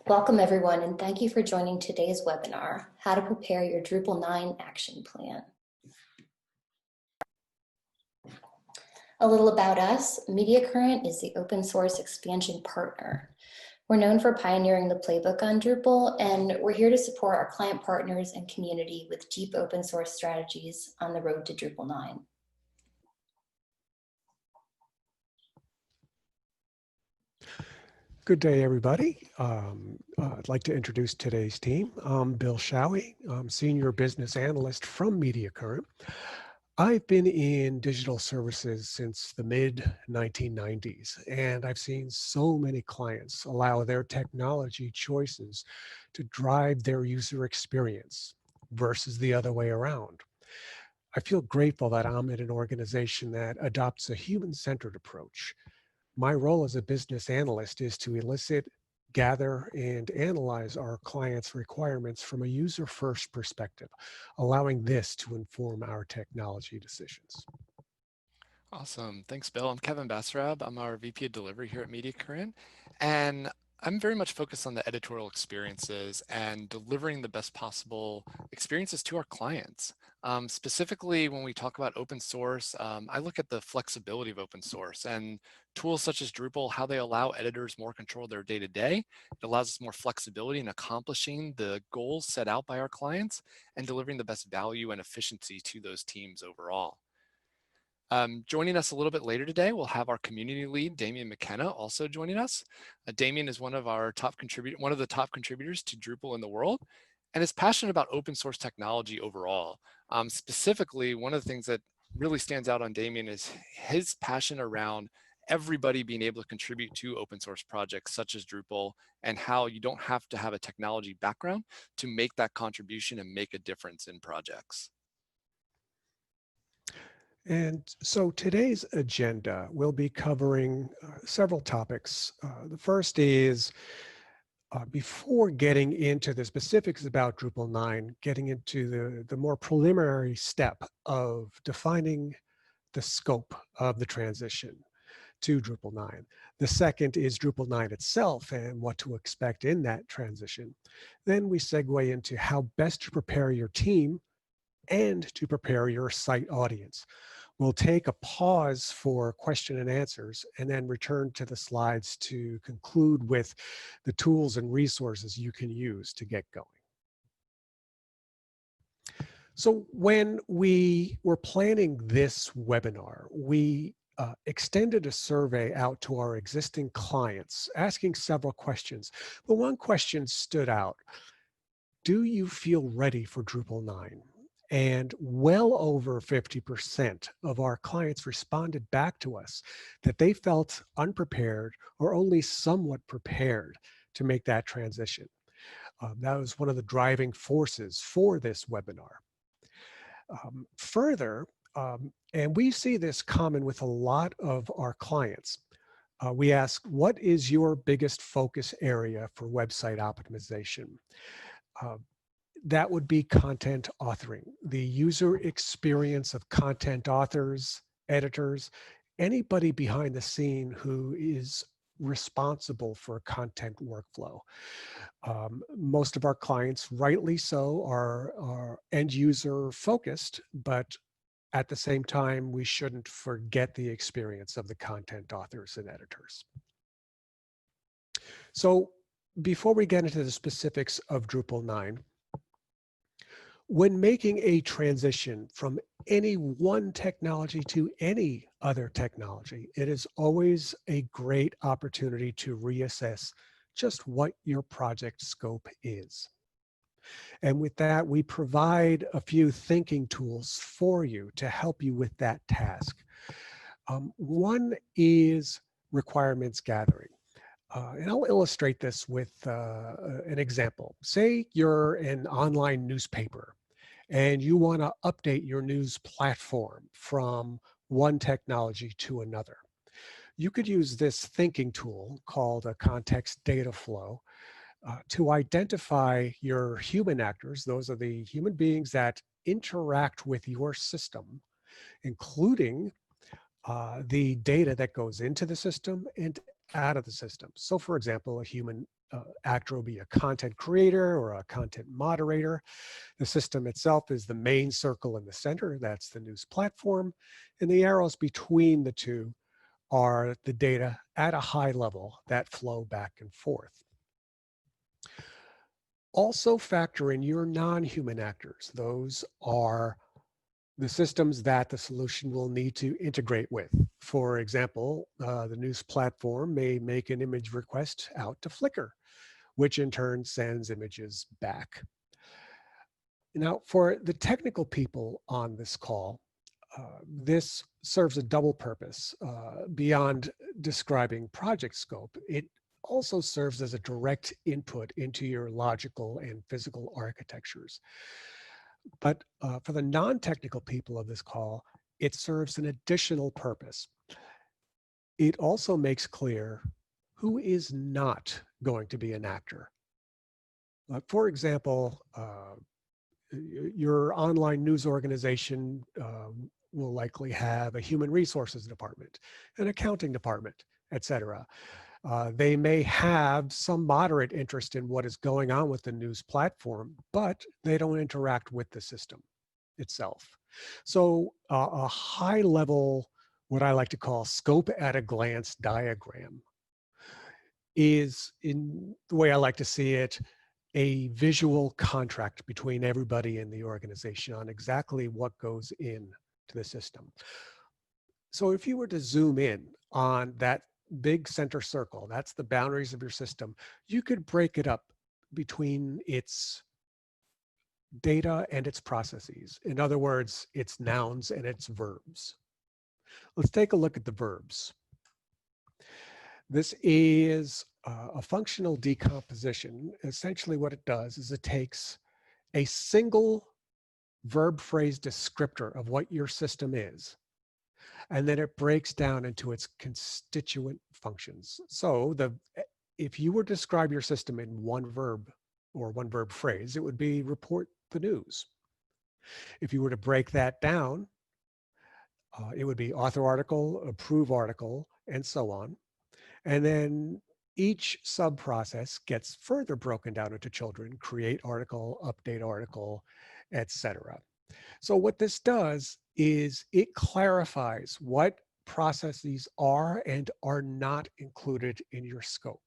Welcome everyone, and thank you for joining today's webinar, How to Prepare Your Drupal 9 Action Plan. A little about us, Mediacurrent is the open source expansion partner. We're known for pioneering the playbook on Drupal, and we're here to support our client partners and community with deep open source strategies on the road to Drupal 9. Good day, everybody. I'd like to introduce today's team. I'm Bill Shaouy. I'm Senior Business Analyst from Mediacurrent. I've been in digital services since the mid-1990s, and I've seen so many clients allow their technology choices to drive their user experience versus the other way around. I feel grateful that I'm at an organization that adopts a human-centered approach. My role as a business analyst is to elicit, gather, and analyze our clients' requirements from a user-first perspective, allowing this to inform our technology decisions. Awesome. Thanks, Bill. I'm Kevin Basarab. I'm our VP of Delivery here at Mediacurrent, and I'm very much focused on the editorial experiences and delivering the best possible experiences to our clients. Specifically, when we talk about open source, I look at the flexibility of open source and tools such as Drupal, how they allow editors more control of their day-to-day. It allows us more flexibility in accomplishing the goals set out by our clients and delivering the best value and efficiency to those teams overall. Joining us a little bit later today, we'll have our community lead, Damien McKenna, also joining us. Damien is one of the top contributors to Drupal in the world, and is passionate about open source technology overall. Specifically, one of the things that really stands out on Damien is his passion around everybody being able to contribute to open source projects such as Drupal, and how you don't have to have a technology background to make that contribution and make a difference in projects. And so today's agenda will be covering several topics. The first is, before getting into the specifics about Drupal 9, getting into the more preliminary step of defining the scope of the transition to Drupal 9. The second is Drupal 9 itself and what to expect in that transition. Then we segue into how best to prepare your team and to prepare your site audience. We'll take a pause for question and answers and then return to the slides to conclude with the tools and resources you can use to get going. So when we were planning this webinar, we extended a survey out to our existing clients, asking several questions. But one question stood out: do you feel ready for Drupal 9? And well over 50% of our clients responded back to us that they felt unprepared or only somewhat prepared to make that transition. That was one of the driving forces for this webinar. Further, and we see this common with a lot of our clients, we ask, what is your biggest focus area for website optimization? That would be content authoring, the user experience of content authors, editors, anybody behind the scene who is responsible for content workflow. Most of our clients, rightly so, are end user focused, but at the same time, we shouldn't forget the experience of the content authors and editors. So before we get into the specifics of Drupal 9, when making a transition from any one technology to any other technology, it is always a great opportunity to reassess just what your project scope is. And with that, we provide a few thinking tools for you to help you with that task. One is requirements gathering. And I'll illustrate this with an example. Say you're an online newspaper and you want to update your news platform from one technology to another. You could use this thinking tool called a context data flow to identify your human actors. Those are the human beings that interact with your system, including the data that goes into the system and out of the system. So for example, a human actor will be a content creator or a content moderator. The system itself is the main circle in the center. That's the news platform. And the arrows between the two are the data at a high level that flow back and forth. Also factor in your non-human actors. Those are the systems that the solution will need to integrate with. For example, the news platform may make an image request out to Flickr, which in turn sends images back. Now, for the technical people on this call, this serves a double purpose. Beyond describing project scope, it also serves as a direct input into your logical and physical architectures. But for the non-technical people of this call, it serves an additional purpose. It also makes clear who is not going to be an actor. For example, your online news organization will likely have a human resources department, an accounting department, etc. They may have some moderate interest in what is going on with the news platform, but they don't interact with the system itself. So a high level, what I like to call scope at a glance diagram is, in the way I like to see it, a visual contract between everybody in the organization on exactly what goes into the system. So if you were to zoom in on that big center circle, that's the boundaries of your system, you could break it up between its data and its processes. In other words, its nouns and its verbs. Let's take a look at the verbs. This is a functional decomposition. Essentially what it does is it takes a single verb phrase descriptor of what your system is, and then it breaks down into its constituent functions. So if you were to describe your system in one verb or one verb phrase, it would be report the news. If you were to break that down, it would be author article, approve article, and so on. And then each sub-process gets further broken down into children: create article, update article, etc. So what this does is it clarifies what processes are and are not included in your scope.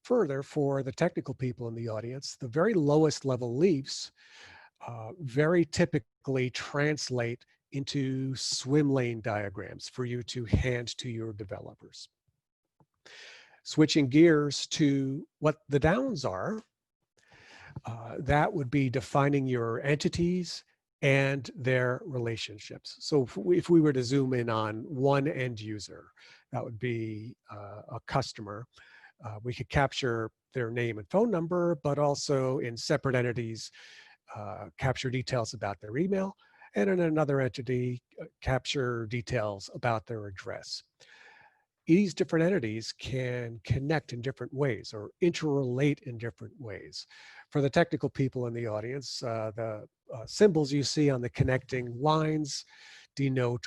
Further, for the technical people in the audience, the very lowest level leaves very typically translate into swim lane diagrams for you to hand to your developers. Switching gears to what the downs are, that would be defining your entities and their relationships. So if we were to zoom in on one end user, that would be a customer. We could capture their name and phone number, but also in separate entities, capture details about their email, and in another entity, capture details about their address. These different entities can connect in different ways or interrelate in different ways. For the technical people in the audience, the symbols you see on the connecting lines denote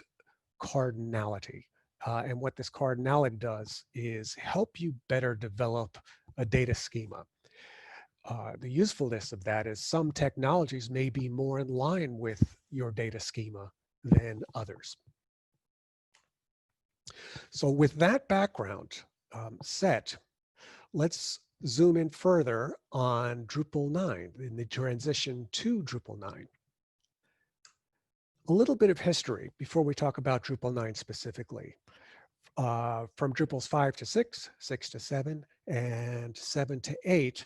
cardinality. And what this cardinality does is help you better develop a data schema. The usefulness of that is some technologies may be more in line with your data schema than others. So with that background set, let's zoom in further on Drupal 9, in the transition to Drupal 9. A little bit of history before we talk about Drupal 9 specifically. From Drupals 5 to 6, 6 to 7, and 7 to 8,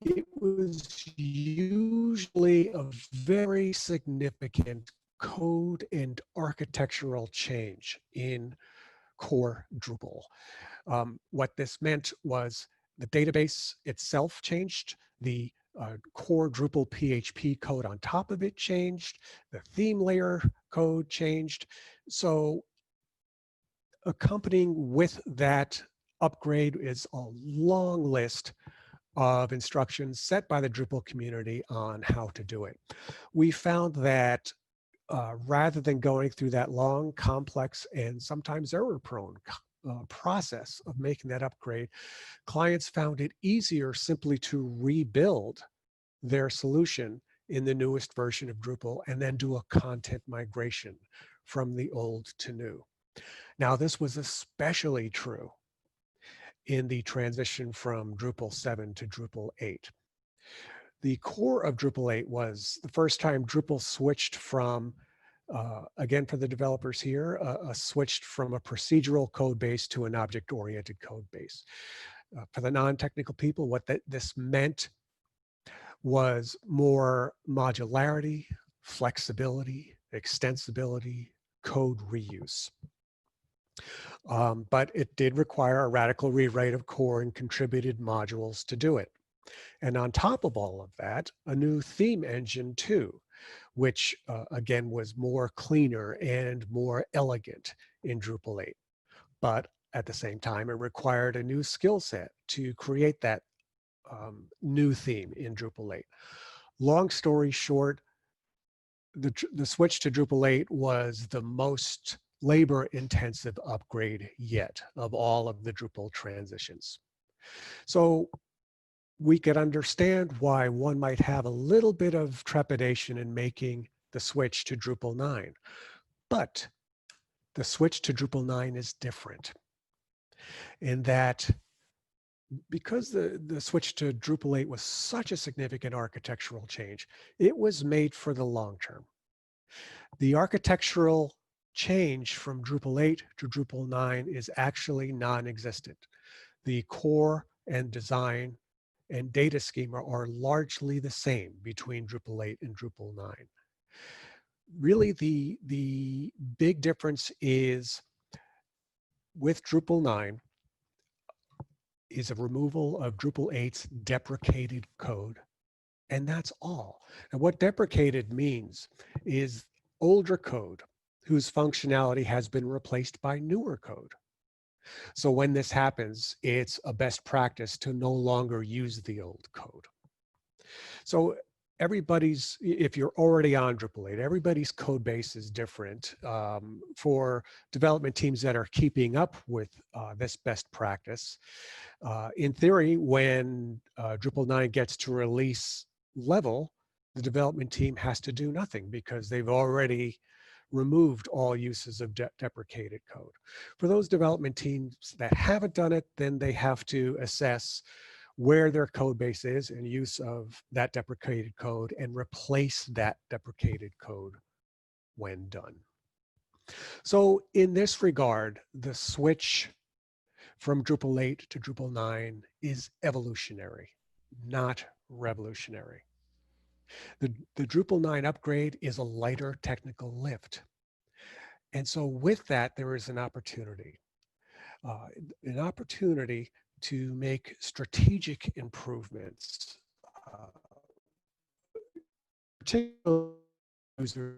it was usually a very significant code and architectural change in core Drupal. What this meant was the database itself changed, the core Drupal PHP code on top of it changed, the theme layer code changed. So accompanying with that upgrade is a long list of instructions set by the Drupal community on how to do it. We found that rather than going through that long, complex, and sometimes error-prone process of making that upgrade, clients found it easier simply to rebuild their solution in the newest version of Drupal and then do a content migration from the old to new. Now, this was especially true in the transition from Drupal 7 to Drupal 8. The core of Drupal 8 was the first time Drupal switched from, again, for the developers here, switched from a procedural code base to an object-oriented code base. For the non-technical people, what this meant was more modularity, flexibility, extensibility, code reuse. But it did require a radical rewrite of core and contributed modules to do it. And on top of all of that, a new theme engine too, which again was more cleaner and more elegant in Drupal 8. But at the same time, it required a new skill set to create that new theme in Drupal 8. Long story short, the switch to Drupal 8 was the most labor-intensive upgrade yet of all of the Drupal transitions. So we could understand why one might have a little bit of trepidation in making the switch to Drupal 9. But the switch to Drupal 9 is different in that because the switch to Drupal 8 was such a significant architectural change, it was made for the long term. The architectural change from Drupal 8 to Drupal 9 is actually non-existent. The core and design and data schema are largely the same between Drupal 8 and Drupal 9. Really, the big difference is with Drupal 9 is a removal of Drupal 8's deprecated code. And that's all. And what deprecated means is older code whose functionality has been replaced by newer code. So when this happens, it's a best practice to no longer use the old code. So everybody's, if you're already on Drupal 8, everybody's code base is different. For development teams that are keeping up with this best practice, in theory, when Drupal 9 gets to release level, the development team has to do nothing because they've already removed all uses of deprecated code. For those development teams that haven't done it, then they have to assess where their code base is and use of that deprecated code and replace that deprecated code when done. So in this regard, the switch from Drupal 8 to Drupal 9 is evolutionary, not revolutionary. The Drupal 9 upgrade is a lighter technical lift. And so with that, there is an opportunity to make strategic improvements, particularly users,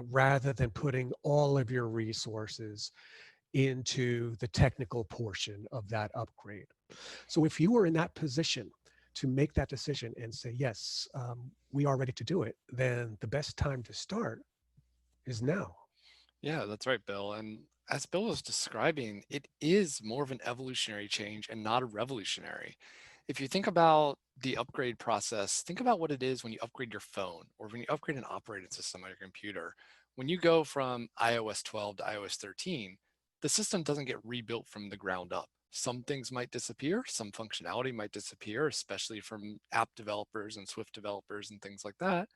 rather than putting all of your resources into the technical portion of that upgrade. So if you were in that position to make that decision and say, yes, we are ready to do it, then the best time to start is now. Yeah, that's right, Bill. And as Bill was describing, it is more of an evolutionary change and not a revolutionary. If you think about the upgrade process, think about what it is when you upgrade your phone or when you upgrade an operating system on your computer. When you go from iOS 12 to iOS 13, the system doesn't get rebuilt from the ground up. Some things might disappear, some functionality might disappear, especially from app developers and Swift developers and things like that.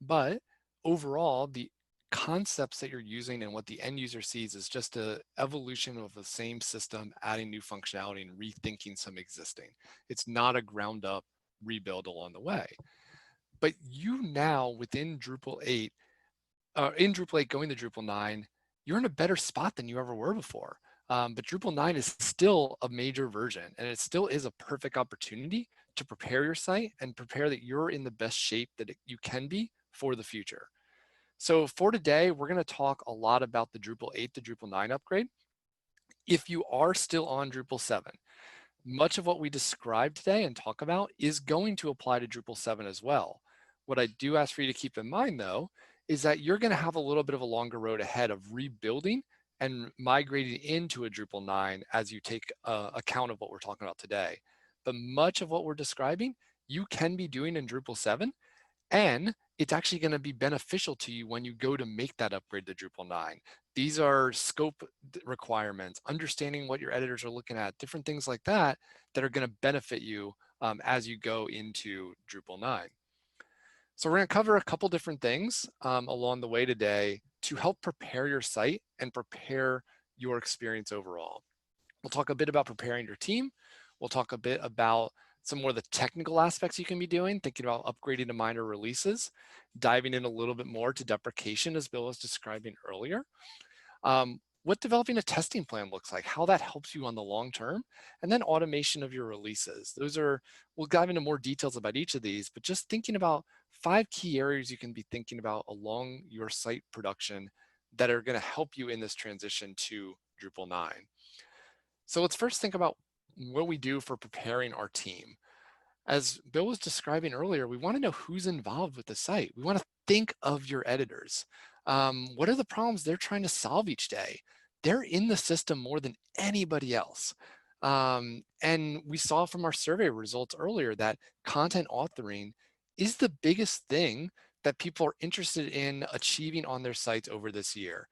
But overall, the concepts that you're using and what the end user sees is just an evolution of the same system, adding new functionality and rethinking some existing. It's not a ground up rebuild along the way. But you now within Drupal 8, in Drupal 8 going to Drupal 9, you're in a better spot than you ever were before. But Drupal 9 is still a major version, and it still is a perfect opportunity to prepare your site and prepare that you're in the best shape that you can be for the future. So for today, we're going to talk a lot about the Drupal 8 to Drupal 9 upgrade. If you are still on Drupal 7, much of what we described today and talk about is going to apply to Drupal 7 as well. What I do ask for you to keep in mind, though, is that you're going to have a little bit of a longer road ahead of rebuilding and migrating into a Drupal 9 as you take account of what we're talking about today. But much of what we're describing, you can be doing in Drupal 7, and it's actually going to be beneficial to you when you go to make that upgrade to Drupal 9. These are scope requirements, understanding what your editors are looking at, different things like that that are going to benefit you as you go into Drupal 9. So we're going to cover a couple different things along the way today to help prepare your site and prepare your experience overall. We'll talk a bit about preparing your team. We'll talk a bit about some more of the technical aspects you can be doing, thinking about upgrading to minor releases, diving in a little bit more to deprecation, as Bill was describing earlier. What developing a testing plan looks like, how that helps you on the long term, and then automation of your releases. We'll dive into more details about each of these, but just thinking about 5 key areas you can be thinking about along your site production that are going to help you in this transition to Drupal 9. So let's first think about what we do for preparing our team. As Bill was describing earlier, we want to know who's involved with the site. We want to think of your editors. What are the problems they're trying to solve each day? They're in the system more than anybody else. And we saw from our survey results earlier that content authoring is the biggest thing that people are interested in achieving on their sites over this year.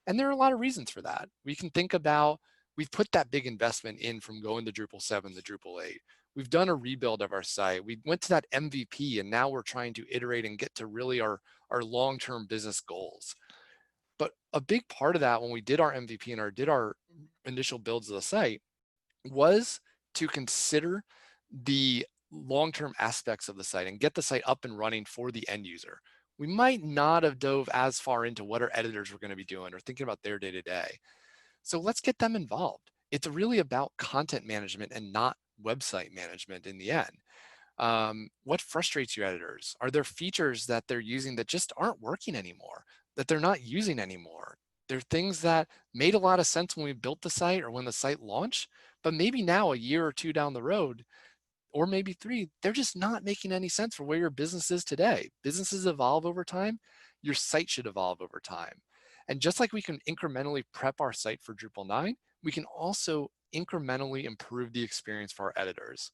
And there are a lot of reasons for that. We can think about, we've put that big investment in from going to Drupal 7 to Drupal 8. We've done a rebuild of our site. We went to that MVP, and now we're trying to iterate and get to really our long-term business goals. But a big part of that when we did our MVP and did our initial builds of the site was to consider the long-term aspects of the site and get the site up and running for the end user. We might not have dove as far into what our editors were going to be doing or thinking about their day-to-day. So let's get them involved. It's really about content management and not website management in the end. What frustrates your editors? Are there features that they're using that just aren't working anymore, that they're not using anymore? There are things that made a lot of sense when we built the site or when the site launched, but maybe now a year or 2 down the road, or maybe 3, they're just not making any sense for where your business is today. Businesses evolve over time. Your site should evolve over time. And just like we can incrementally prep our site for Drupal 9, we can also incrementally improve the experience for our editors.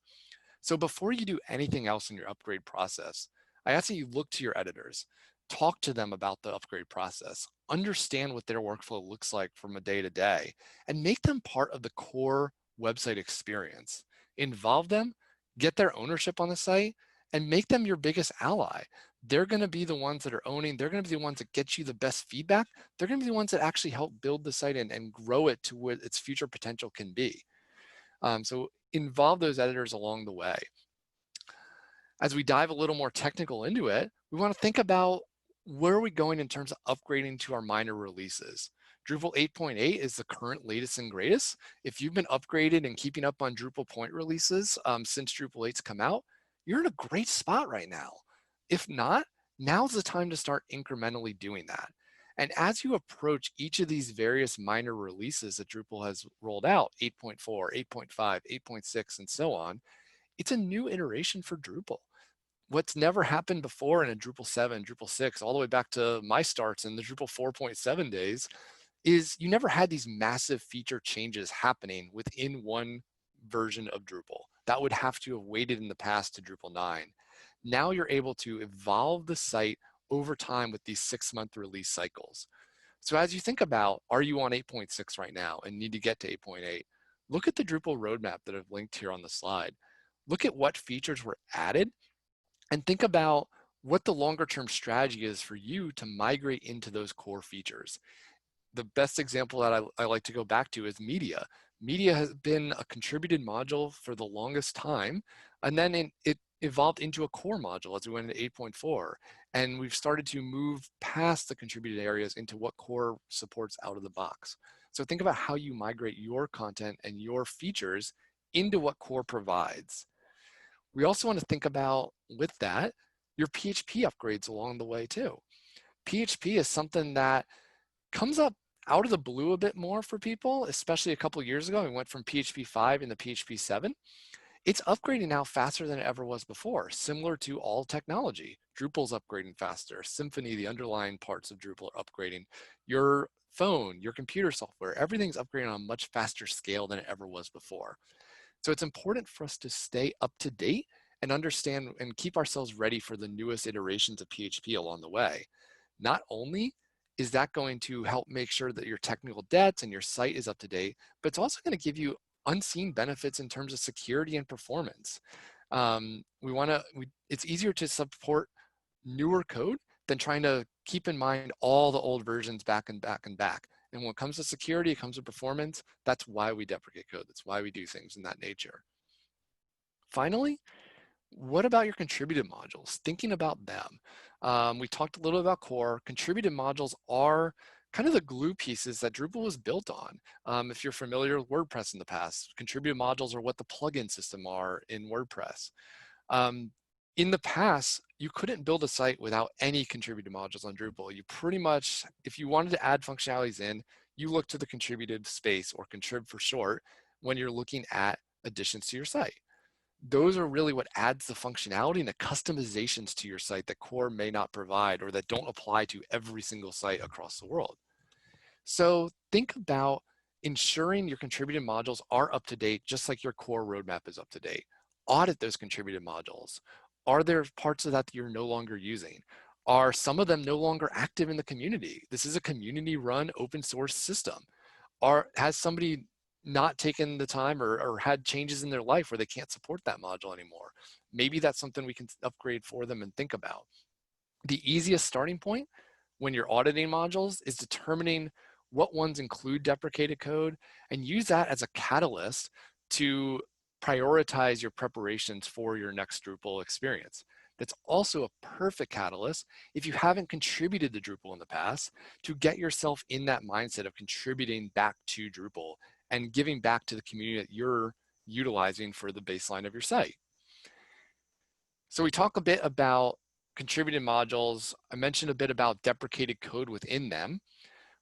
So before you do anything else in your upgrade process, I ask that you look to your editors, talk to them about the upgrade process, understand what their workflow looks like from a day to day, and make them part of the core website experience. Involve them, get their ownership on the site, and make them your biggest ally. They're going to be the ones that are owning, they're going to be the ones that get you the best feedback. They're going to be the ones that actually help build the site and grow it to what its future potential can be. So involve those editors along the way. As we dive a little more technical into it, we want to think about where are we going in terms of upgrading to our minor releases. Drupal 8.8 is the current latest and greatest. If you've been upgraded and keeping up on Drupal point releases since Drupal 8's come out, you're in a great spot right now. If not, now's the time to start incrementally doing that. And as you approach each of these various minor releases that Drupal has rolled out, 8.4, 8.5, 8.6, and so on, it's a new iteration for Drupal. What's never happened before in a Drupal 7, Drupal 6, all the way back to my starts in the Drupal 4.7 days, is you never had these massive feature changes happening within one version of Drupal. That would have to have waited in the past to Drupal 9. Now you're able to evolve the site over time with these 6-month release cycles. So as you think about, are you on 8.6 right now and need to get to 8.8? Look at the Drupal roadmap that I've linked here on the slide. Look at what features were added and think about what the longer term strategy is for you to migrate into those core features. The best example that I like to go back to is media. Media has been a contributed module for the longest time, and then it evolved into a core module as we went into 8.4. And we've started to move past the contributed areas into what core supports out of the box. So think about how you migrate your content and your features into what core provides. We also want to think about, with that, your PHP upgrades along the way too. PHP is something that comes up out of the blue a bit more for people, especially a couple of years ago. We went from PHP 5 into PHP 7. It's upgrading now faster than it ever was before, similar to all technology. Drupal's upgrading faster. Symfony, the underlying parts of Drupal are upgrading. Your phone, your computer software, everything's upgrading on a much faster scale than it ever was before. So it's important for us to stay up to date and understand and keep ourselves ready for the newest iterations of PHP along the way. Not only is that going to help make sure that your technical debts and your site is up to date, but it's also going to give you unseen benefits in terms of security and performance. It's easier to support newer code than trying to keep in mind all the old versions back and back and back. And when it comes to security, it comes to performance. That's why we deprecate code. That's why we do things in that nature. Finally, what about your contributed modules? Thinking about them. We talked a little about core. Contributed modules are kind of the glue pieces that Drupal was built on. If you're familiar with WordPress in the past, contributed modules are what the plugin system are in WordPress. In the past, you couldn't build a site without any contributed modules on Drupal. You pretty much, if you wanted to add functionalities in, you look to the contributed space, or contrib for short, when you're looking at additions to your site. Those are really what adds the functionality and the customizations to your site that core may not provide, or that don't apply to every single site across the world. So think about ensuring your contributed modules are up to date, just like your core roadmap is up to date. Audit those contributed modules. Are there parts of that that you're no longer using? Are some of them no longer active in the community? This is a community-run open source system. Has somebody not taken the time or had changes in their life where they can't support that module anymore? Maybe that's something we can upgrade for them and think about. The easiest starting point when you're auditing modules is determining what ones include deprecated code, and use that as a catalyst to prioritize your preparations for your next Drupal experience. That's also a perfect catalyst if you haven't contributed to Drupal in the past, to get yourself in that mindset of contributing back to Drupal and giving back to the community that you're utilizing for the baseline of your site. So we talk a bit about contributed modules. I mentioned a bit about deprecated code within them.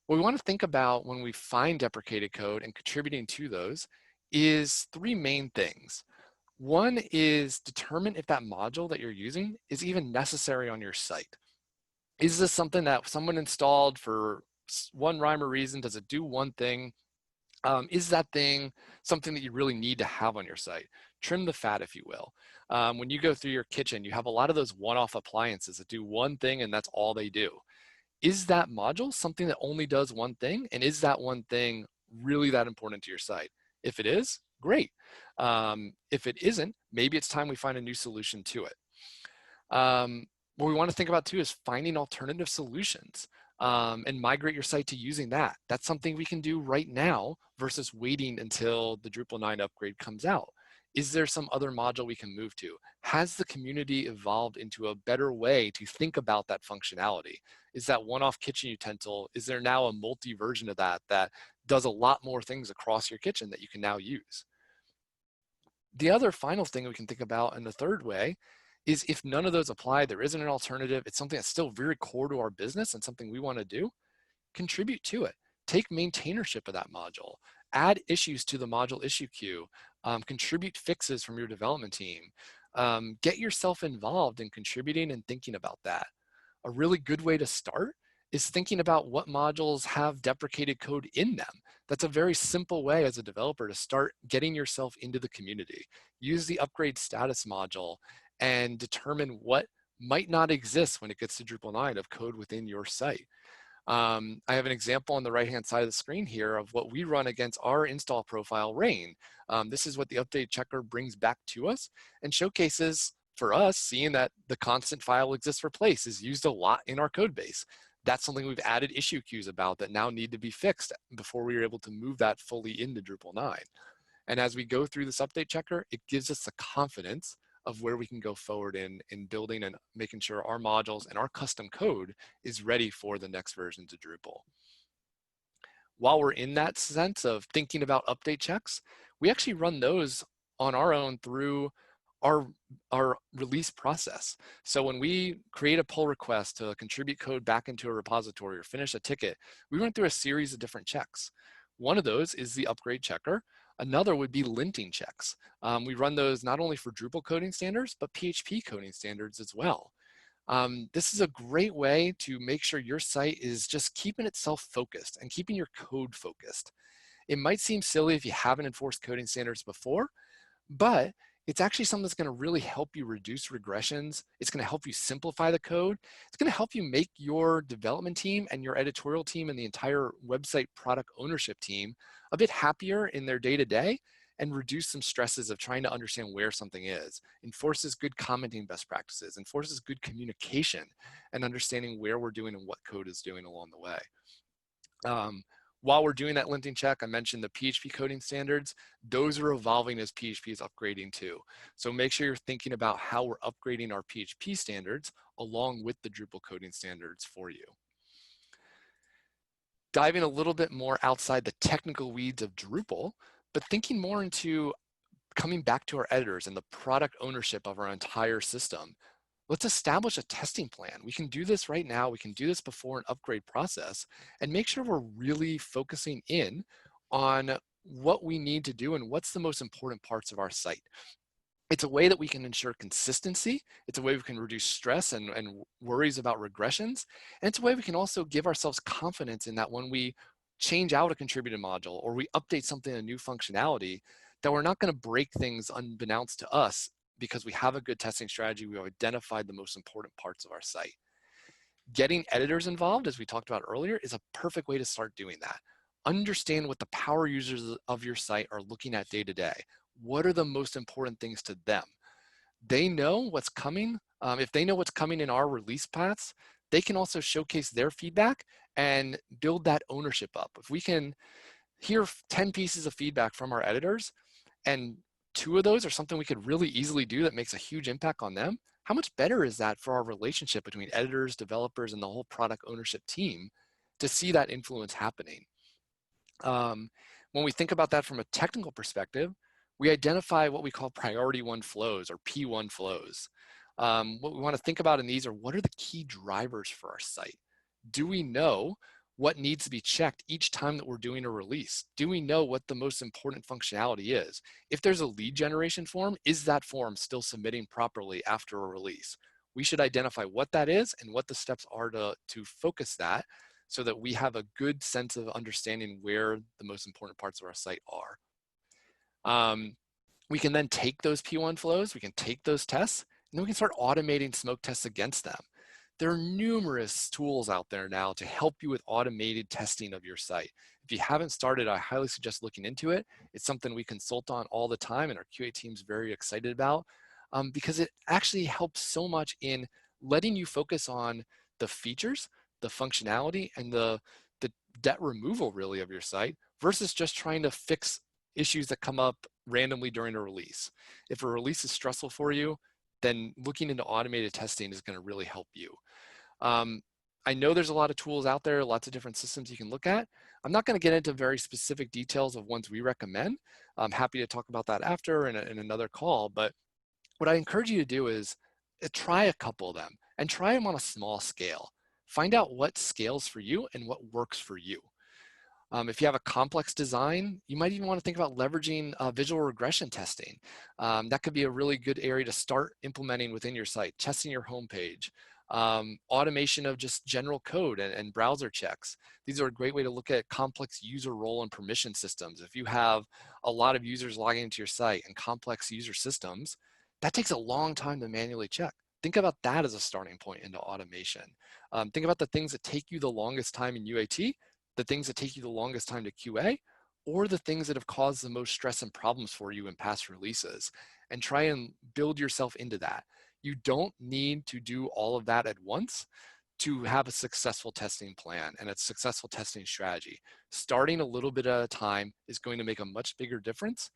What we want to think about when we find deprecated code and contributing to those is three main things. One is determine if that module that you're using is even necessary on your site. Is this something that someone installed for one rhyme or reason? Does it do one thing? Is that thing something that you really need to have on your site? Trim the fat, if you will. When you go through your kitchen, you have a lot of those one-off appliances that do one thing and that's all they do. Is that module something that only does one thing? And is that one thing really that important to your site? If it is, great. If it isn't, maybe it's time we find a new solution to it. What we want to think about too is finding alternative solutions and migrate your site to using that. That's something we can do right now versus waiting until the Drupal 9 upgrade comes out. Is there some other module we can move to? Has the community evolved into a better way to think about that functionality? Is that one-off kitchen utensil, is there now a multi-version of that that does a lot more things across your kitchen that you can now use? The other final thing we can think about in the third way is if none of those apply, there isn't an alternative, it's something that's still very core to our business and something we want to do, contribute to it. Take maintainership of that module. Add issues to the module issue queue. Contribute fixes from your development team. Get yourself involved in contributing and thinking about that. A really good way to start is thinking about what modules have deprecated code in them. That's a very simple way as a developer to start getting yourself into the community. Use the upgrade status module and determine what might not exist when it gets to Drupal 9 of code within your site. I have an example on the right-hand side of the screen here of what we run against our install profile, Rain. This is what the update checker brings back to us and showcases for us, seeing that the constant file exists for place is used a lot in our code base. That's something we've added issue queues about that now need to be fixed before we were able to move that fully into Drupal 9. And as we go through this update checker, it gives us the confidence of where we can go forward in building and making sure our modules and our custom code is ready for the next versions of Drupal. While we're in that sense of thinking about update checks, we actually run those on our own through our release process. So when we create a pull request to contribute code back into a repository or finish a ticket, we run through a series of different checks. One of those is the upgrade checker. Another would be linting checks. We run those not only for Drupal coding standards, but PHP coding standards as well. This is a great way to make sure your site is just keeping itself focused and keeping your code focused. It might seem silly if you haven't enforced coding standards before, but it's actually something that's going to really help you reduce regressions. It's going to help you simplify the code. It's going to help you make your development team and your editorial team and the entire website product ownership team a bit happier in their day-to-day and reduce some stresses of trying to understand where something is. Enforces good commenting best practices, enforces good communication and understanding where we're doing and what code is doing along the way. While we're doing that linting check, I mentioned the PHP coding standards. Those are evolving as PHP is upgrading too. So make sure you're thinking about how we're upgrading our PHP standards along with the Drupal coding standards for you. Diving a little bit more outside the technical weeds of Drupal, but thinking more into coming back to our editors and the product ownership of our entire system. Let's establish a testing plan. We can do this right now. We can do this before an upgrade process and make sure we're really focusing in on what we need to do and what's the most important parts of our site. It's a way that we can ensure consistency. It's a way we can reduce stress and worries about regressions. And it's a way we can also give ourselves confidence in that when we change out a contributed module or we update something, a new functionality, that we're not going to break things unbeknownst to us because we have a good testing strategy. We've identified the most important parts of our site. Getting editors involved, as we talked about earlier, is a perfect way to start doing that. Understand what the power users of your site are looking at day to day. What are the most important things to them? They know what's coming. If they know what's coming in our release paths, they can also showcase their feedback and build that ownership up. If we can hear 10 pieces of feedback from our editors and 2 of those are something we could really easily do that makes a huge impact on them, how much better is that for our relationship between editors, developers, and the whole product ownership team to see that influence happening? When we think about that from a technical perspective, we identify what we call priority 1 flows or P1 flows. What we want to think about in these are what are the key drivers for our site? Do we know what needs to be checked each time that we're doing a release? Do we know what the most important functionality is? If there's a lead generation form, is that form still submitting properly after a release? We should identify what that is and what the steps are to focus that so that we have a good sense of understanding where the most important parts of our site are. We can then take those P1 flows, we can take those tests, and then we can start automating smoke tests against them. There are numerous tools out there now to help you with automated testing of your site. If you haven't started, I highly suggest looking into it. It's something we consult on all the time and our QA team's very excited about because it actually helps so much in letting you focus on the features, the functionality, and the debt removal really of your site versus just trying to fix issues that come up randomly during a release. If a release is stressful for you, then looking into automated testing is going to really help you. I know there's a lot of tools out there, lots of different systems you can look at. I'm not going to get into very specific details of ones we recommend. I'm happy to talk about that after in another call, but what I encourage you to do is try a couple of them and try them on a small scale. Find out what scales for you and what works for you. If you have a complex design, you might even want to think about leveraging visual regression testing. That could be a really good area to start implementing within your site, testing your homepage, automation of just general code and browser checks. These are a great way to look at complex user role and permission systems. If you have a lot of users logging into your site and complex user systems, that takes a long time to manually check. Think about that as a starting point into automation. Think about the things that take you the longest time in UAT, the things that take you the longest time to QA, or the things that have caused the most stress and problems for you in past releases, and try and build yourself into that. You don't need to do all of that at once to have a successful testing plan and a successful testing strategy. Starting a little bit at a time is going to make a much bigger difference,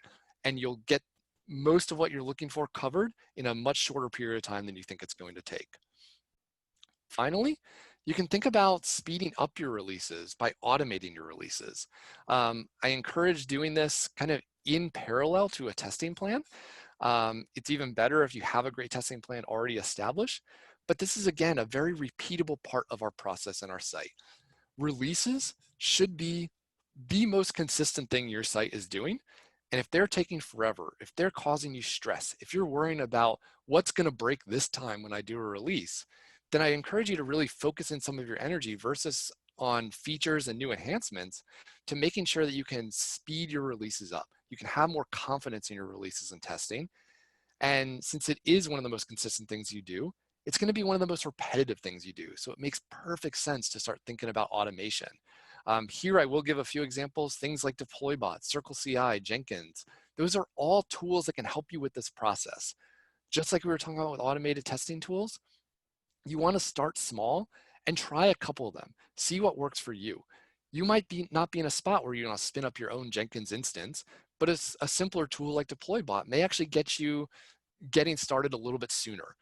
and you'll get most of what you're looking for covered in a much shorter period of time than you think it's going to take. Finally, you can think about speeding up your releases by automating your releases. I encourage doing this kind of in parallel to a testing plan. It's even better if you have a great testing plan already established, but this is again a very repeatable part of our process and our site. Releases should be the most consistent thing your site is doing. And if they're taking forever, if they're causing you stress, if you're worrying about what's going to break this time when I do a release, then I encourage you to really focus in some of your energy versus on features and new enhancements to making sure that you can speed your releases up. You can have more confidence in your releases and testing. And since it is one of the most consistent things you do, it's going to be one of the most repetitive things you do. So it makes perfect sense to start thinking about automation. Here I will give a few examples, things like DeployBot, CircleCI, Jenkins. Those are all tools that can help you with this process. Just like we were talking about with automated testing tools, you want to start small and try a couple of them. See what works for you. You might not be in a spot where you want to spin up your own Jenkins instance, but a simpler tool like DeployBot may actually get you getting started a little bit sooner.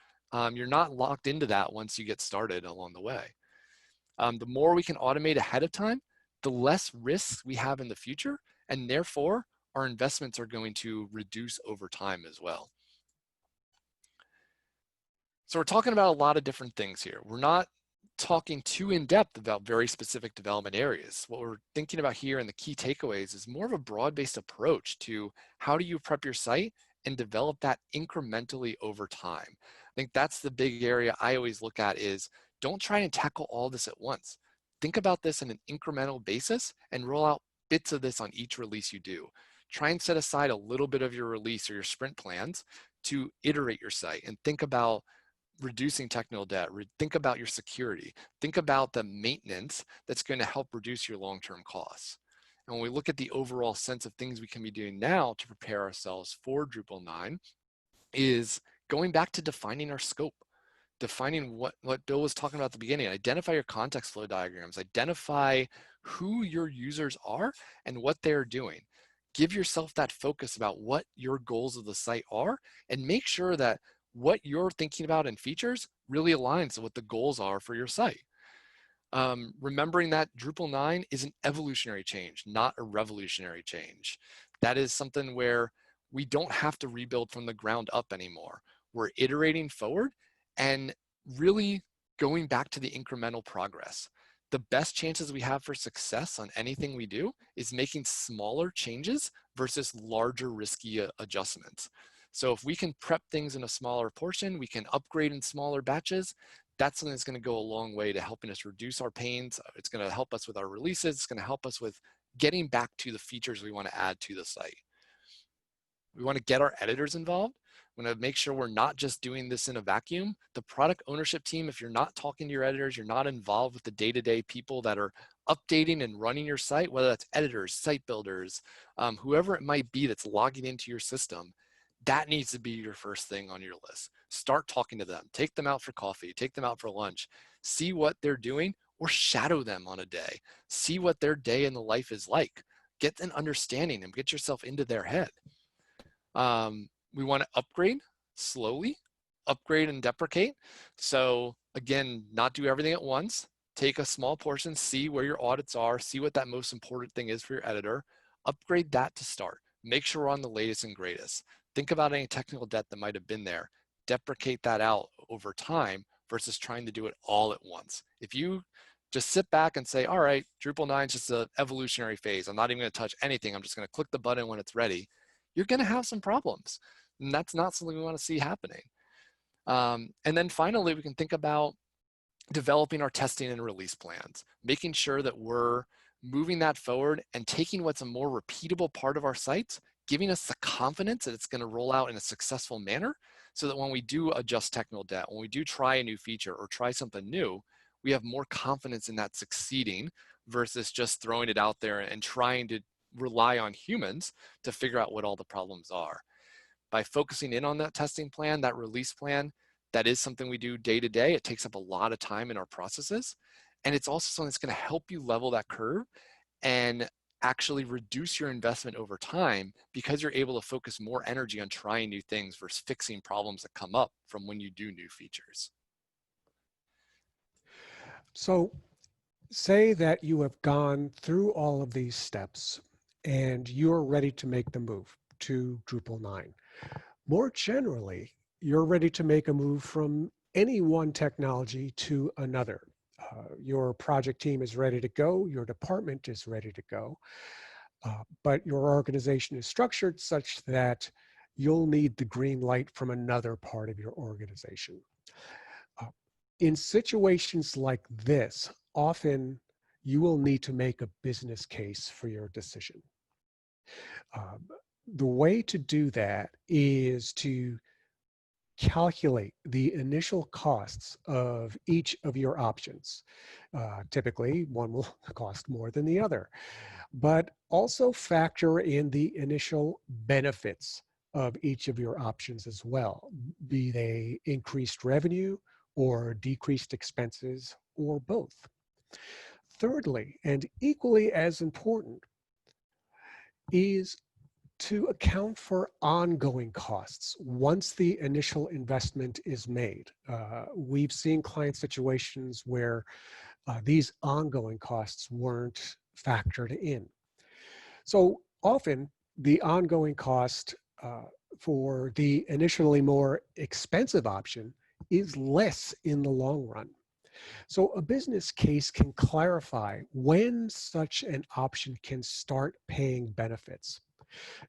You're not locked into that once you get started along the way. The more we can automate ahead of time, the less risks we have in the future, and therefore our investments are going to reduce over time as well. So we're talking about a lot of different things here. We're not talking too in depth about very specific development areas. What we're thinking about here and the key takeaways is more of a broad-based approach to how do you prep your site and develop that incrementally over time. I think that's the big area I always look at is don't try and tackle all this at once. Think about this on an incremental basis and roll out bits of this on each release you do. Try and set aside a little bit of your release or your sprint plans to iterate your site and think about reducing technical debt, think about your security, think about the maintenance that's going to help reduce your long-term costs. And when we look at the overall sense of things we can be doing now to prepare ourselves for Drupal 9 is going back to defining our scope, defining what Bill was talking about at the beginning. Identify your context flow diagrams, identify who your users are and what they're doing. Give yourself that focus about what your goals of the site are and make sure that what you're thinking about in features really aligns to what the goals are for your site. Remembering that Drupal 9 is an evolutionary change, not a revolutionary change. That is something where we don't have to rebuild from the ground up anymore. We're iterating forward and really going back to the incremental progress. The best chances we have for success on anything we do is making smaller changes versus larger risky adjustments. So if we can prep things in a smaller portion, we can upgrade in smaller batches, that's something that's going to go a long way to helping us reduce our pains. It's going to help us with our releases. It's going to help us with getting back to the features we want to add to the site. We want to get our editors involved. We want to make sure we're not just doing this in a vacuum. The product ownership team, if you're not talking to your editors, you're not involved with the day-to-day people that are updating and running your site, whether that's editors, site builders, whoever it might be that's logging into your system, that needs to be your first thing on your list. Start talking to them. Take them out for coffee. Take them out for lunch. See what they're doing or shadow them on a day. See what their day in the life is like. Get an understanding and get yourself into their head. We want to upgrade slowly, upgrade and deprecate. So again, not do everything at once. Take a small portion, see where your audits are, see what that most important thing is for your editor. Upgrade that to start. Make sure we're on the latest and greatest. Think about any technical debt that might have been there. Deprecate that out over time versus trying to do it all at once. If you just sit back and say, all right, Drupal 9 is just an evolutionary phase. I'm not even going to touch anything. I'm just going to click the button when it's ready. You're going to have some problems. And that's not something we want to see happening. And then finally, we can think about developing our testing and release plans, making sure that we're moving that forward and taking what's a more repeatable part of our sites, giving us the confidence that it's going to roll out in a successful manner so that when we do adjust technical debt, when we do try a new feature or try something new, we have more confidence in that succeeding versus just throwing it out there and trying to rely on humans to figure out what all the problems are. By focusing in on that testing plan, that release plan, that is something we do day to day. It takes up a lot of time in our processes. And it's also something that's going to help you level that curve and actually reduce your investment over time because you're able to focus more energy on trying new things versus fixing problems that come up from when you do new features. So say that you have gone through all of these steps and you're ready to make the move to Drupal 9. More generally, you're ready to make a move from any one technology to another. Your project team is ready to go, your department is ready to go, but your organization is structured such that you'll need the green light from another part of your organization. In situations like this, often you will need to make a business case for your decision. The way to do that is to calculate the initial costs of each of your options. Typically, one will cost more than the other, but also factor in the initial benefits of each of your options as well, be they increased revenue or decreased expenses or both. Thirdly, and equally as important, is to account for ongoing costs once the initial investment is made. We've seen client situations where these ongoing costs weren't factored in. So often the ongoing cost for the initially more expensive option is less in the long run. So a business case can clarify when such an option can start paying benefits.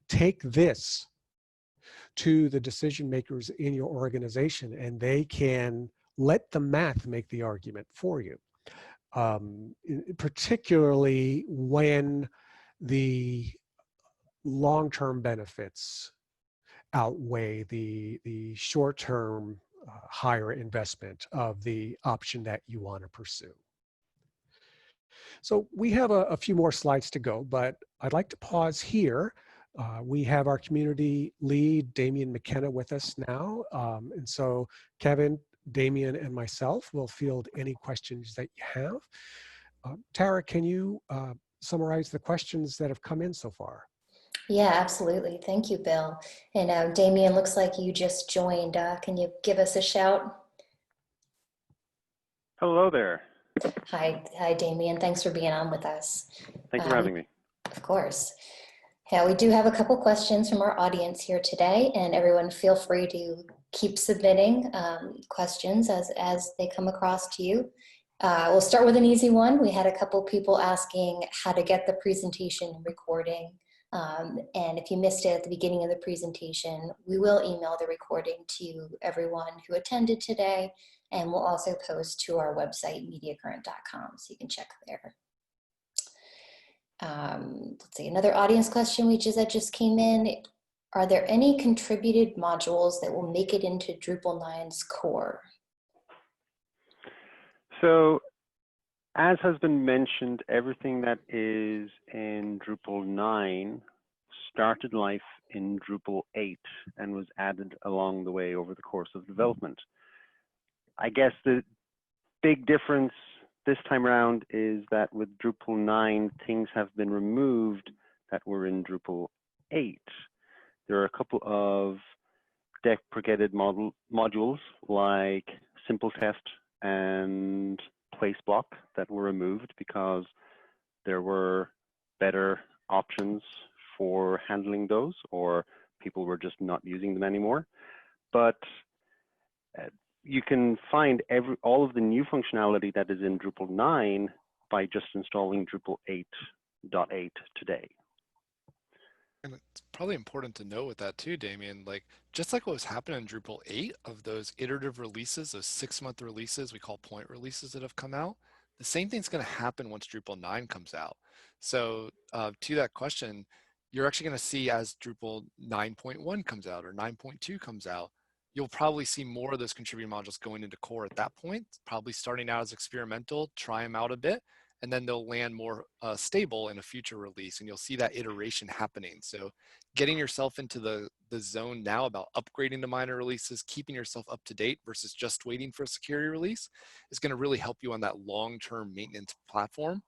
Take this to the decision makers in your organization and they can let the math make the argument for you. Particularly when the long-term benefits outweigh the short-term higher investment of the option that you want to pursue. So we have a few more slides to go, but I'd like to pause here. We have our community lead, Damien McKenna, with us now. And so Kevin, Damien, and myself will field any questions that you have. Tara, can you summarize the questions that have come in so far? Yeah, absolutely. Thank you, Bill. And Damien, looks like you just joined. Can you give us a shout? Hello there. Hi, Damien. Thanks for being on with us. Thank you for having me. Of course. Yeah, we do have a couple questions from our audience here today, and everyone feel free to keep submitting questions as they come across to you. We'll start with an easy one. We had a couple people asking how to get the presentation recording. And if you missed it at the beginning of the presentation, we will email the recording to everyone who attended today, and we'll also post to our website, mediacurrent.com, so you can check there. Let's see, another audience question that just came in. Are there any contributed modules that will make it into Drupal 9's core? So, as has been mentioned, everything that is in Drupal 9 started life in Drupal 8 and was added along the way over the course of development. I guess the big difference this time around is that with Drupal 9, things have been removed that were in Drupal 8. There are a couple of deprecated modules like Simple Test and Place Block that were removed because there were better options for handling those, or people were just not using them anymore. But you can find all of the new functionality that is in Drupal 9 by just installing Drupal 8.8 today. And it's probably important to know with that too, Damien, like just like what was happening in Drupal 8 of those iterative releases, those 6-month releases we call point releases that have come out, the same thing's going to happen once Drupal 9 comes out. So to that question, you're actually going to see as Drupal 9.1 comes out or 9.2 comes out, you'll probably see more of those contributing modules going into core at that point, probably starting out as experimental, try them out a bit, and then they'll land more stable in a future release, and you'll see that iteration happening. So getting yourself into the zone now about upgrading to minor releases, keeping yourself up to date versus just waiting for a security release is going to really help you on that long-term maintenance platform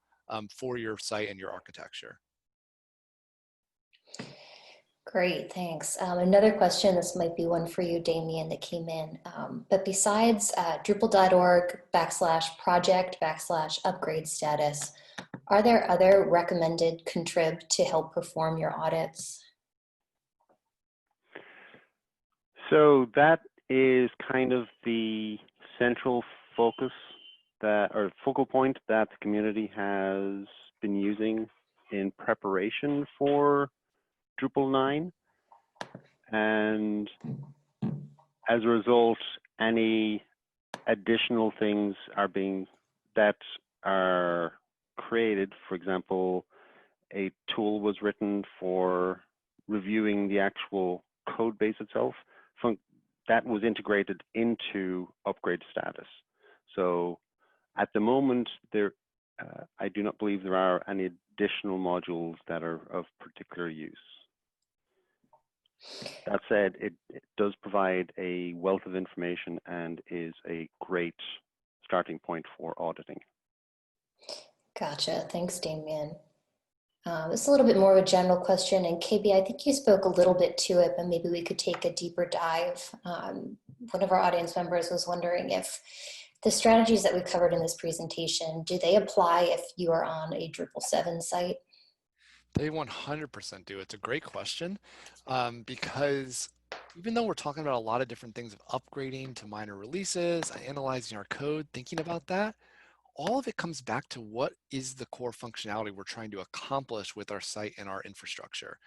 for your site and your architecture. Great, thanks. Another question, this might be one for you, Damien, that came in. But besides Drupal.org/project/upgrade status, are there other recommended contrib to help perform your audits? So that is kind of the central focus or focal point that the community has been using in preparation for Drupal 9, and as a result, any additional things that are created. For example, a tool was written for reviewing the actual code base itself. That was integrated into upgrade status. So at the moment, I do not believe there are any additional modules that are of particular use. That said, it does provide a wealth of information and is a great starting point for auditing. Gotcha. Thanks, Damien. This is a little bit more of a general question, and KB, I think you spoke a little bit to it, but maybe we could take a deeper dive. One of our audience members was wondering if the strategies that we've covered in this presentation, do they apply if you are on a Drupal 7 site? They 100% do. It's a great question because even though we're talking about a lot of different things of upgrading to minor releases, analyzing our code, thinking about that, all of it comes back to what is the core functionality we're trying to accomplish with our site and our infrastructure.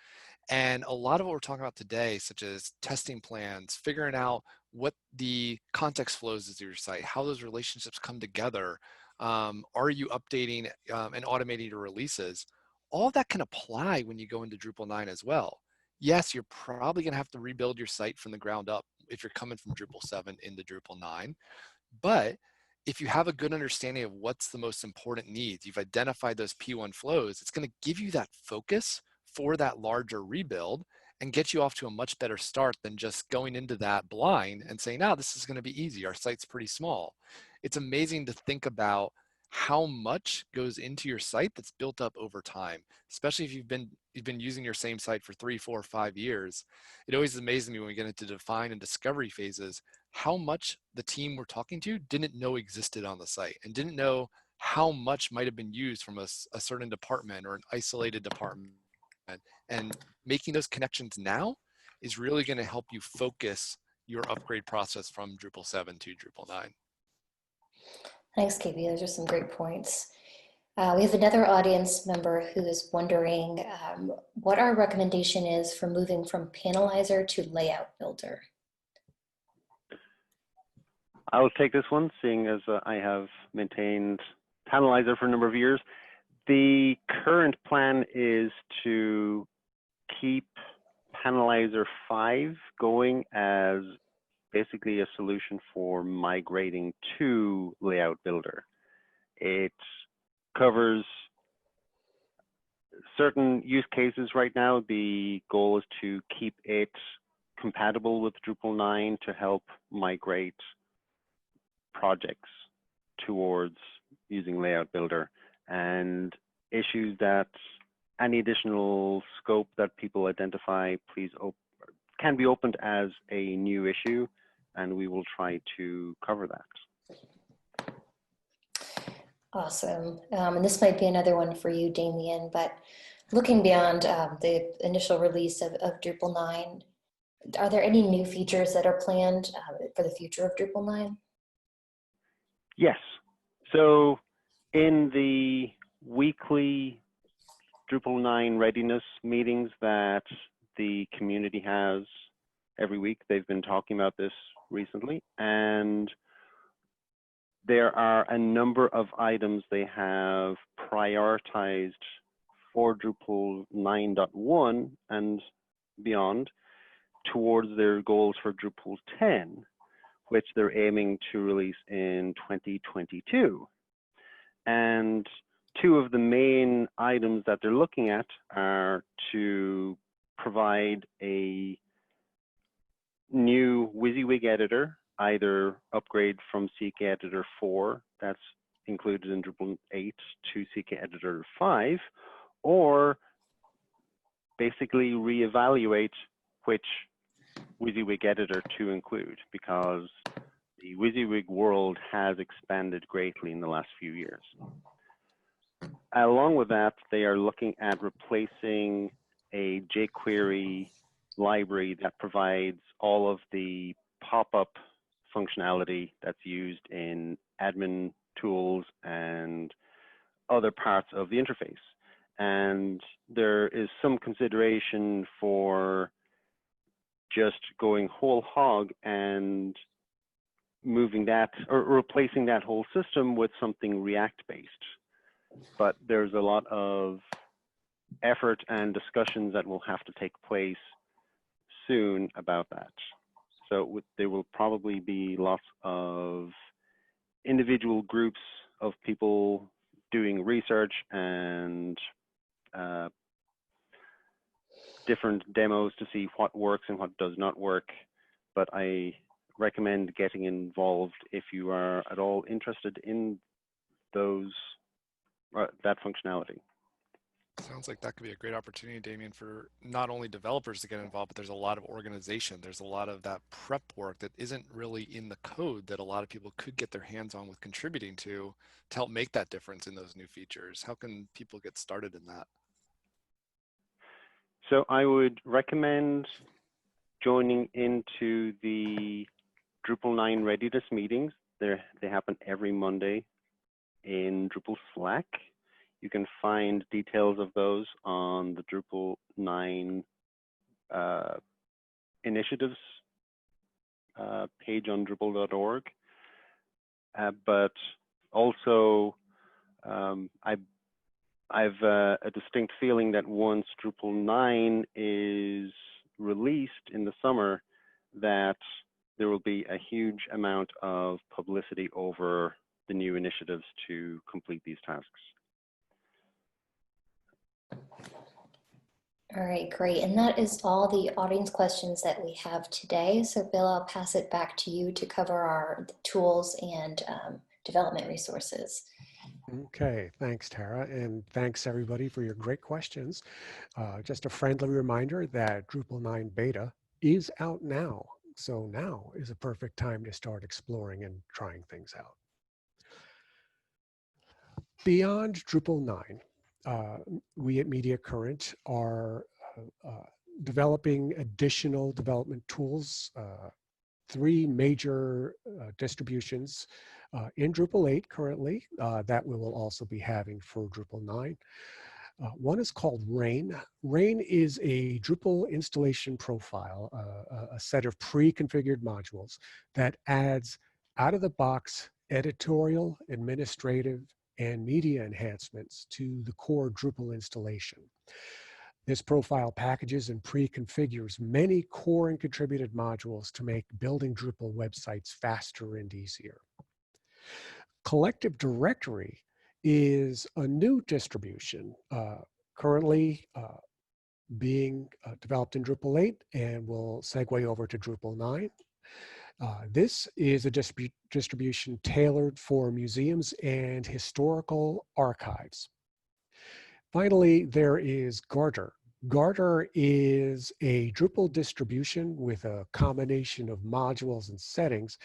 And a lot of what we're talking about today, such as testing plans, figuring out what the context flows is of your site, how those relationships come together, are you updating and automating your releases, all of that can apply when you go into Drupal 9 as well. Yes, you're probably going to have to rebuild your site from the ground up if you're coming from Drupal 7 into Drupal 9. But if you have a good understanding of what's the most important needs, you've identified those P1 flows, it's going to give you that focus for that larger rebuild and get you off to a much better start than just going into that blind and saying, "Ah, this is going to be easy. Our site's pretty small." It's amazing to think about how much goes into your site that's built up over time, especially if you've been using your same site for 3, 4, 5 years. It always amazes me when we get into define and discovery phases, how much the team we're talking to didn't know existed on the site and didn't know how much might have been used from a certain department or an isolated department. And making those connections now is really going to help you focus your upgrade process from Drupal 7 to Drupal 9. Thanks, KB. Those are some great points. We have another audience member who is wondering what our recommendation is for moving from Panelizer to Layout Builder. I'll take this one, seeing as I have maintained Panelizer for a number of years. The current plan is to keep Panelizer 5 going as basically a solution for migrating to Layout Builder. It covers certain use cases right now. The goal is to keep it compatible with Drupal 9 to help migrate projects towards using Layout Builder, and issues that any additional scope that people identify, please can be opened as a new issue, and we will try to cover that. Awesome. And this might be another one for you, Damien, but looking beyond the initial release of Drupal 9, are there any new features that are planned for the future of Drupal 9? Yes. So in the weekly Drupal 9 readiness meetings that the community has every week, they've been talking about this recently, and there are a number of items they have prioritized for Drupal 9.1 and beyond towards their goals for Drupal 10, which they're aiming to release in 2022. And two of the main items that they're looking at are to provide a new WYSIWYG editor, either upgrade from CK Editor 4, that's included in Drupal 8, to CK Editor 5, or basically reevaluate which WYSIWYG editor to include, because the WYSIWYG world has expanded greatly in the last few years. Along with that, they are looking at replacing a jQuery library that provides all of the pop-up functionality that's used in admin tools and other parts of the interface. And there is some consideration for just going whole hog and moving that or replacing that whole system with something React-based. But there's a lot of effort and discussions that will have to take place soon about that. So there will probably be lots of individual groups of people doing research and different demos to see what works and what does not work. But I recommend getting involved if you are at all interested in those that functionality. Sounds like that could be a great opportunity, Damien, for not only developers to get involved, but there's a lot of organization. There's a lot of that prep work that isn't really in the code that a lot of people could get their hands on with contributing to help make that difference in those new features. How can people get started in that? So I would recommend joining into the Drupal 9 readiness meetings. They happen every Monday in Drupal Slack. You can find details of those on the Drupal 9 initiatives page on Drupal.org. But also, I've a distinct feeling that once Drupal 9 is released in the summer, that there will be a huge amount of publicity over the new initiatives to complete these tasks. All right, great. And that is all the audience questions that we have today. So Bill, I'll pass it back to you to cover our tools and development resources. Okay, thanks, Tara, and thanks everybody for your great questions. Just a friendly reminder that Drupal 9 beta is out now. So now is a perfect time to start exploring and trying things out. Beyond Drupal 9, we at Mediacurrent are developing additional development tools, 3 major distributions in Drupal 8 currently that we will also be having for Drupal 9. One is called Rain. Rain is a Drupal installation profile, a set of pre-configured modules that adds out-of-the-box editorial, administrative, and media enhancements to the core Drupal installation. This profile packages and pre-configures many core and contributed modules to make building Drupal websites faster and easier. Collective Directory is a new distribution currently being developed in Drupal 8 and will segue over to Drupal 9. This is a distribution tailored for museums and historical archives. Finally, there is Garter. Garter is a Drupal distribution with a combination of modules and settings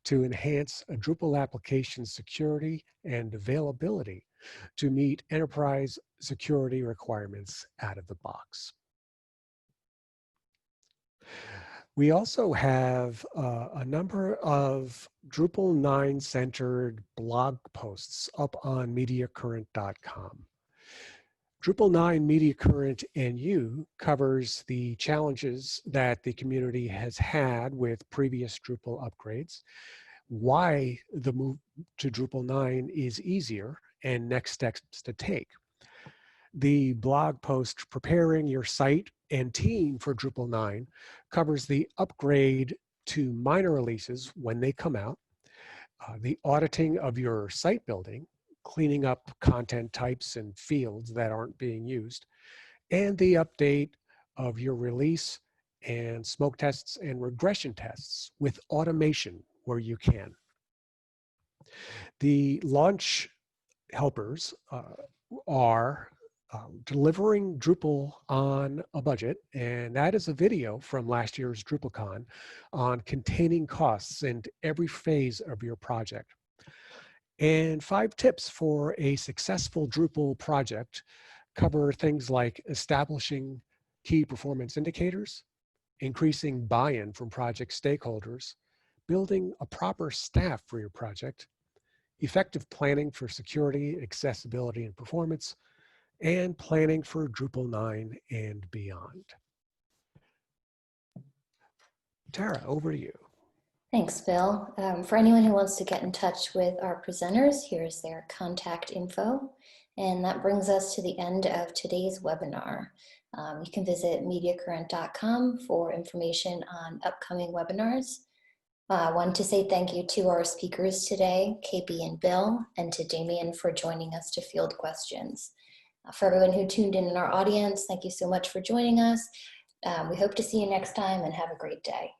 to enhance a Drupal application security and availability to meet enterprise security requirements out of the box. We also have a number of Drupal 9 centered blog posts up on Mediacurrent.com. Drupal 9 Mediacurrent NU covers the challenges that the community has had with previous Drupal upgrades, why the move to Drupal 9 is easier, and next steps to take. The blog post Preparing Your Site and Team for Drupal 9 covers the upgrade to minor releases when they come out, the auditing of your site building, cleaning up content types and fields that aren't being used, and the update of your release and smoke tests and regression tests with automation where you can. The launch helpers are delivering Drupal on a budget, and that is a video from last year's DrupalCon on containing costs in every phase of your project. And 5 tips for a successful Drupal project cover things like establishing key performance indicators, increasing buy-in from project stakeholders, building a proper staff for your project, effective planning for security, accessibility, and performance, and planning for Drupal 9 and beyond. Tara, over to you. Thanks, Bill. For anyone who wants to get in touch with our presenters, here's their contact info. And that brings us to the end of today's webinar. You can visit mediacurrent.com for information on upcoming webinars. I want to say thank you to our speakers today, KP and Bill, and to Damien for joining us to field questions. For everyone who tuned in our audience, thank you so much for joining us. We hope to see you next time and have a great day.